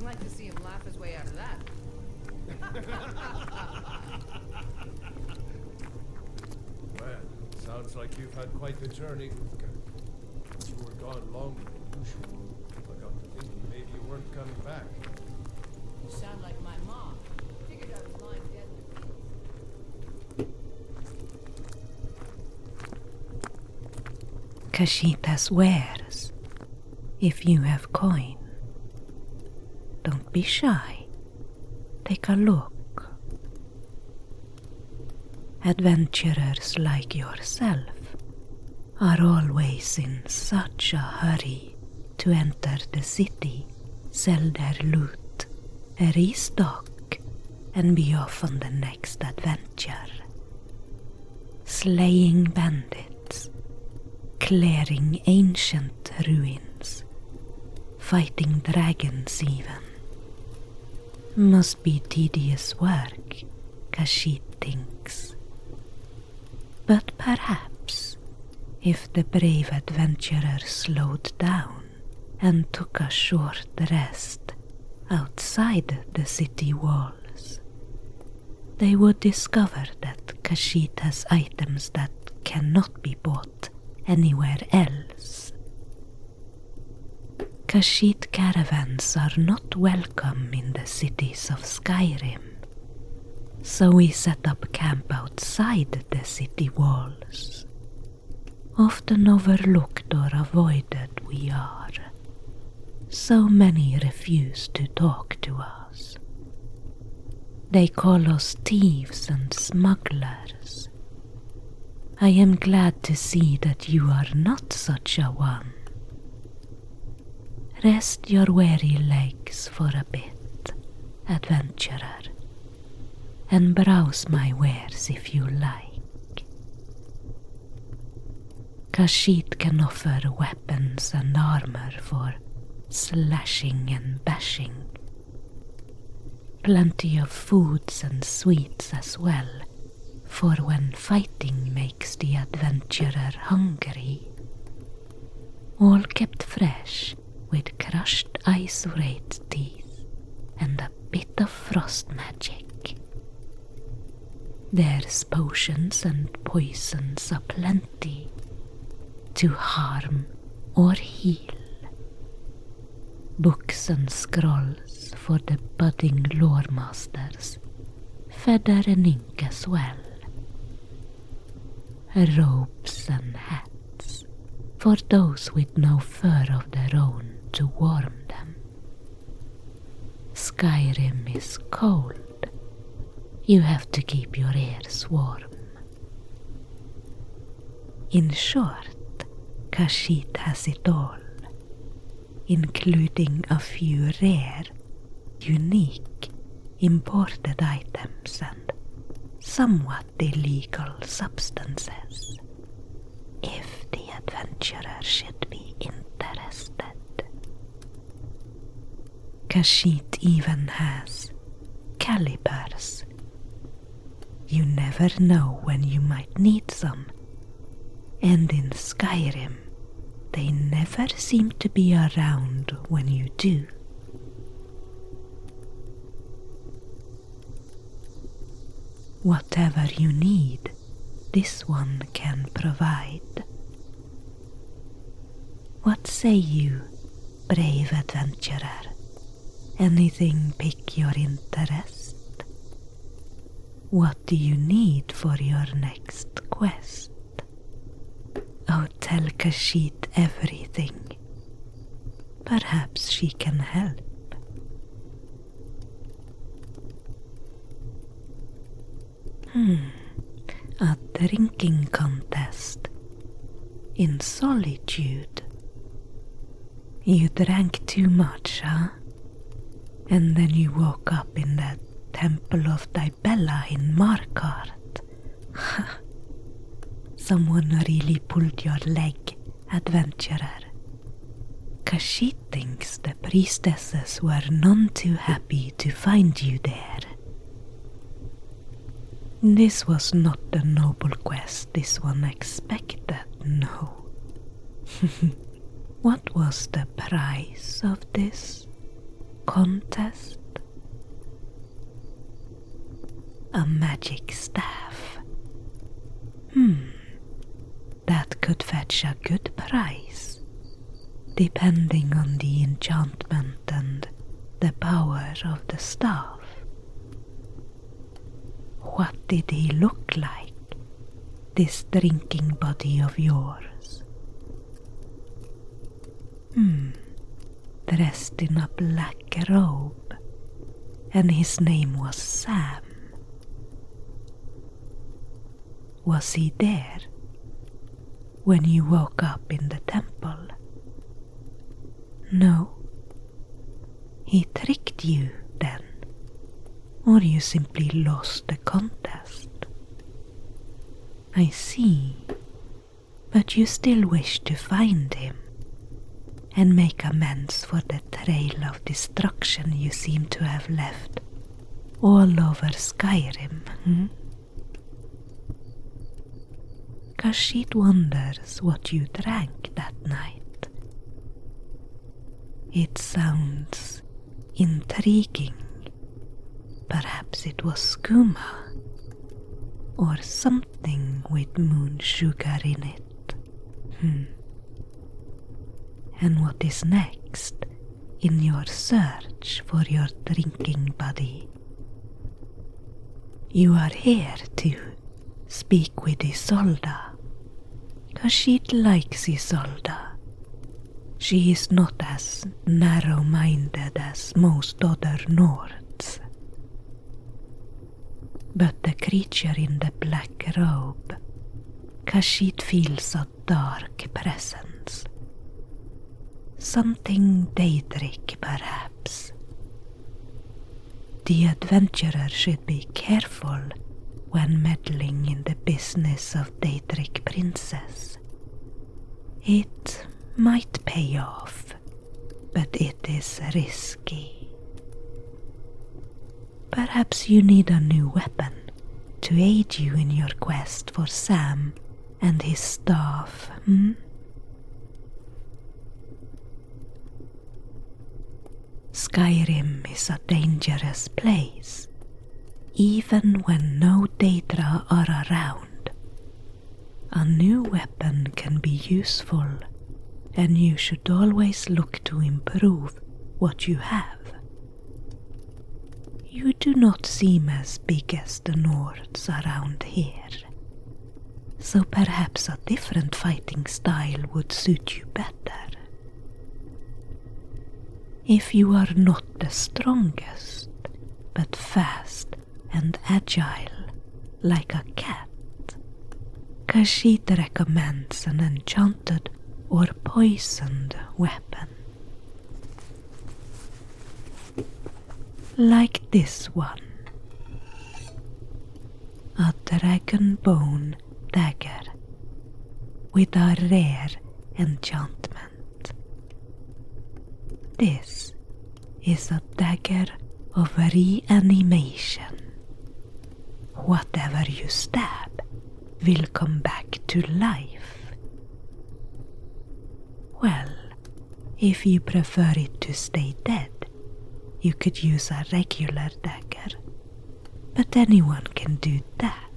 I'd like to see him laugh his way out of that. Well, sounds like you've had quite the journey, Uthgar. You were gone longer than usual. I got to thinking maybe you weren't coming back. You sound like my mom. Figured I was lying dead in the fields. Khajiit has wares. If you have coin, don't be shy. Take a look. Adventurers like yourself are always in such a hurry to enter the city, sell their loot, restock, and be off on the next adventure. Slaying bandits, clearing ancient ruins, fighting dragons even. Must be tedious work, Khajiit thinks. But perhaps, if the brave adventurer slowed down and took a short rest outside the city walls, they would discover that Khajiit has items that cannot be bought anywhere else. Khajiit caravans are not welcome in the cities of Skyrim, so we set up camp outside the city walls. Often overlooked or avoided we are. So many refuse to talk to us. They call us thieves and smugglers. I am glad to see that you are not such a one. Rest your weary legs for a bit, adventurer, and browse my wares if you like. Khajiit can offer weapons and armor for slashing and bashing. Plenty of foods and sweets as well, for when fighting makes the adventurer hungry. All kept fresh with crushed ice wraith teeth and a bit of frost magic. There's potions and poisons aplenty to harm or heal. Books and scrolls for the budding lore masters, feather and ink as well. Robes and hats for those with no fur of their own to warm them. Skyrim is cold. You have to keep your ears warm. In short, Khajiit has it all, including a few rare, unique, imported items and somewhat illegal substances, if the adventurer should be interested. Khajiit even has calibers. You never know when you might need some, and in Skyrim, they never seem to be around when you do. Whatever you need, this one can provide. What say you, brave adventurer? Anything pique your interest? What do you need for your next quest? Oh, tell Khajiit everything. Perhaps she can help. A drinking contest in solitude. You drank too much, huh? And then you woke up in the Temple of Dibella in Markarth. Someone really pulled your leg, adventurer. Khajiit thinks the priestesses were none too happy to find you there. This was not the noble quest this one expected, no. What was the price of this? contest? A magic staff. That could fetch a good price, depending on the enchantment and the power of the staff. What did he look like, this drinking buddy of yours? Dressed in a black robe, and his name was Sam. Was he there when you woke up in the temple? No? He tricked you then, or you simply lost the contest? I see, but you still wish to find him and make amends for the trail of destruction you seem to have left all over Skyrim, Khajiit wonders what you drank that night. It sounds intriguing. Perhaps it was skooma, or something with moon sugar in it. And what is next in your search for your drinking buddy? You are here to speak with Isolde. Khajiit likes Isolde. She is not as narrow-minded as most other Nords. But the creature in the black robe, Khajiit feels a dark presence. Something Daedric, perhaps. The adventurer should be careful when meddling in the business of Daedric princess. It might pay off, but it is risky. Perhaps you need a new weapon to aid you in your quest for Sam and his staff, Skyrim is a dangerous place, even when no Daedra are around. A new weapon can be useful, and you should always look to improve what you have. You do not seem as big as the Nords around here, so perhaps a different fighting style would suit you better. If you are not the strongest, but fast and agile like a cat, Khajiit recommends an enchanted or poisoned weapon. Like this one. A dragon bone dagger with a rare enchantment. This is a dagger of reanimation. Whatever you stab will come back to life. Well, if you prefer it to stay dead, you could use a regular dagger, but anyone can do that.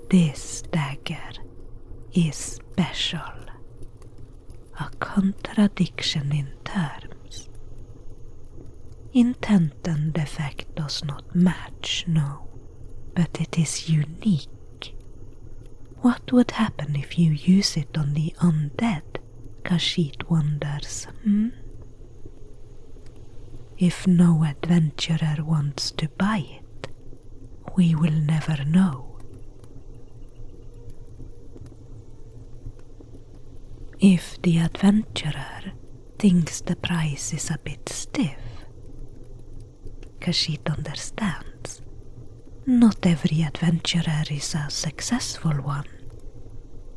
This dagger is special. A contradiction in terms. Intent and effect does not match, no, but it is unique. What would happen if you use it on the undead? Khajiit wonders, If no adventurer wants to buy it, we will never know. If the adventurer thinks the price is a bit stiff, Khajiit understands. Not every adventurer is a successful one.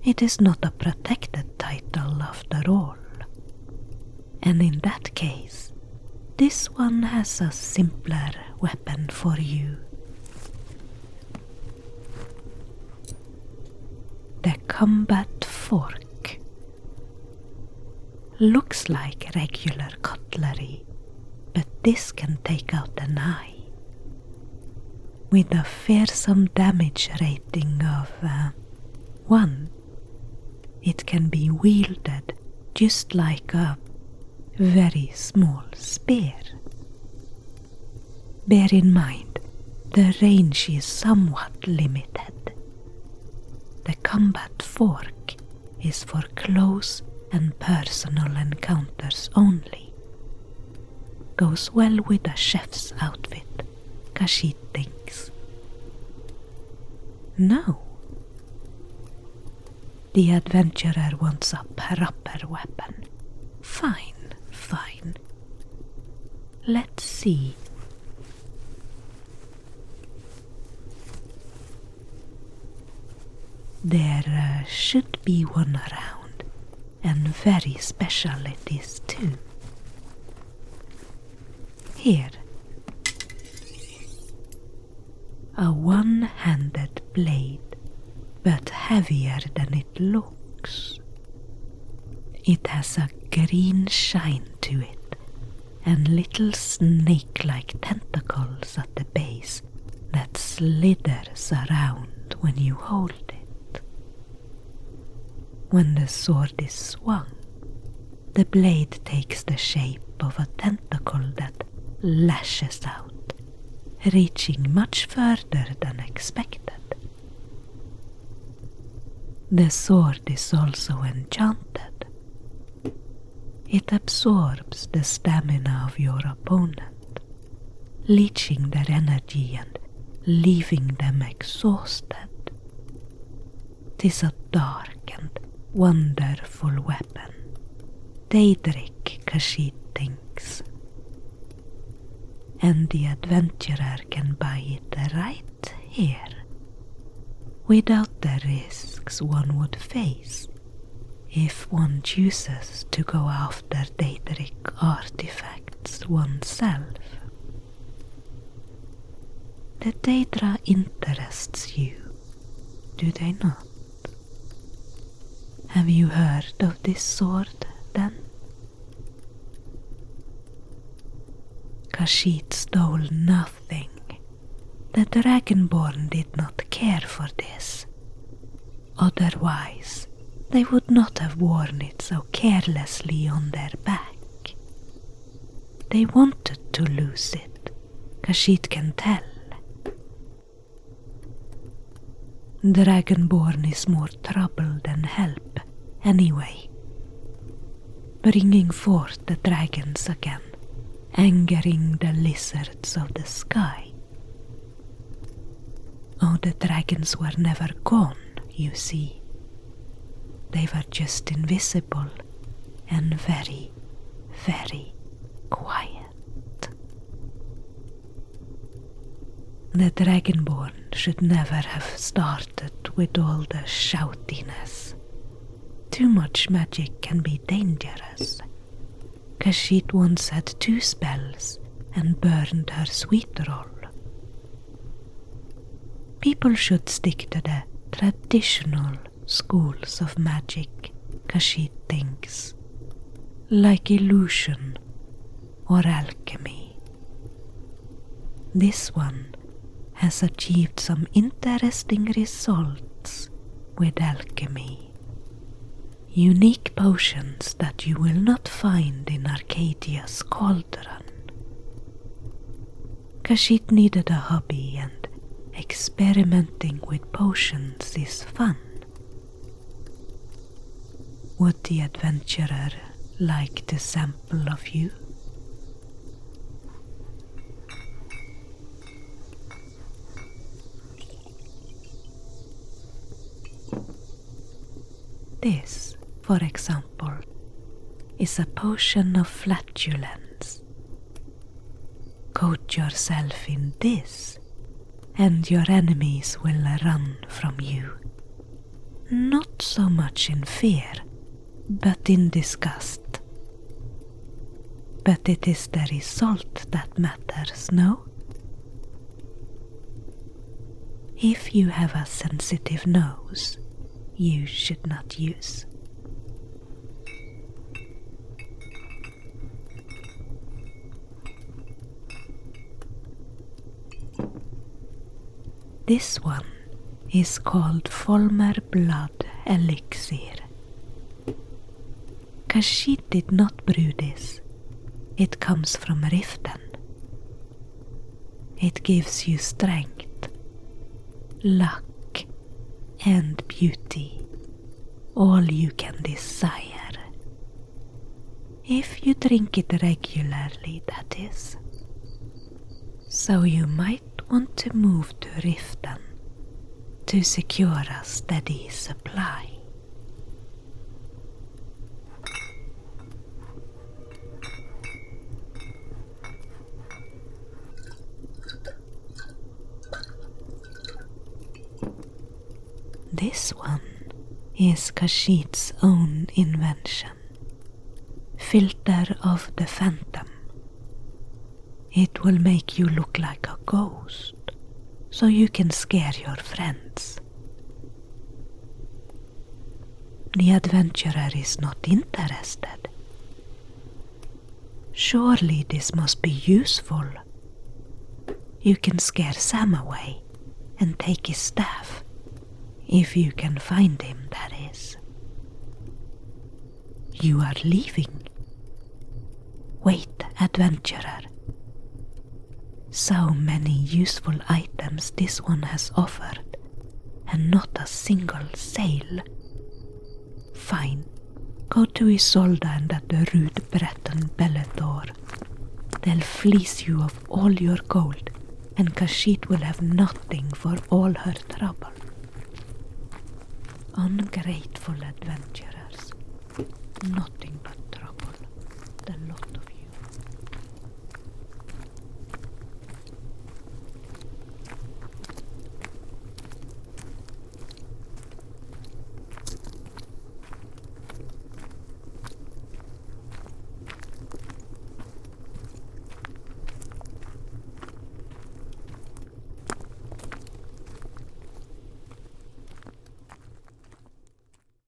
It is not a protected title after all. And in that case, this one has a simpler weapon for you. The combat fork. Looks like regular cutlery, but this can take out an eye. With a fearsome damage rating of 1, it can be wielded just like a very small spear. Bear in mind, the range is somewhat limited. The combat fork is for close and personal encounters only. Goes well with a chef's outfit, Khajiit thinks. No. The adventurer wants a proper weapon. Fine, fine. Let's see. There should be one around, and very special it is too. Here. A one-handed blade, but heavier than it looks. It has a green shine to it, and little snake-like tentacles at the base that slithers around when you hold it. When the sword is swung, the blade takes the shape of a tentacle that lashes out, reaching much further than expected. The sword is also enchanted. It absorbs the stamina of your opponent, leeching their energy and leaving them exhausted. 'Tis a dark and wonderful weapon, Daedric Khajiit thinks. And the adventurer can buy it right here, without the risks one would face if one chooses to go after Daedric artifacts oneself. The Daedra interests you, do they not? Have you heard of this sword, then? Khajiit stole nothing. The Dragonborn did not care for this. Otherwise, they would not have worn it so carelessly on their back. They wanted to lose it, Khajiit can tell. Dragonborn is more trouble than help, anyway. Bringing forth the dragons again, angering the lizards of the sky. Oh, the dragons were never gone, you see. They were just invisible and very, very quiet. The Dragonborn should never have started with all the shoutiness. Too much magic can be dangerous. Khajiit once had 2 spells and burned her sweet roll. People should stick to the traditional schools of magic, Khajiit thinks, like illusion or alchemy. This one has achieved some interesting results with alchemy. Unique potions that you will not find in Arcadia's cauldron. Khajiit needed a hobby, and experimenting with potions is fun. Would the adventurer like to sample a few? This, for example, is a potion of flatulence. Coat yourself in this, and your enemies will run from you. Not so much in fear, but in disgust. But it is the result that matters, no? If you have a sensitive nose, you should not use. This one is called Folmer Blood Elixir. Khajiit did not brew this. It comes from Riften. It gives you strength, luck, and beauty, all you can desire. If you drink it regularly, that is. So you might want to move to Riften to secure a steady supply. This one is Khajiit's own invention. Filter of the Phantom. It will make you look like a ghost, so you can scare your friends. The adventurer is not interested. Surely this must be useful. You can scare Sam away and take his staff. If you can find him, that is. You are leaving. Wait, adventurer. So many useful items this one has offered, and not a single sale. Fine, go to Isolde and at the Rude Breton Bellator. They'll fleece you of all your gold, and Khajiit will have nothing for all her trouble. Ungrateful adventurers, nothing but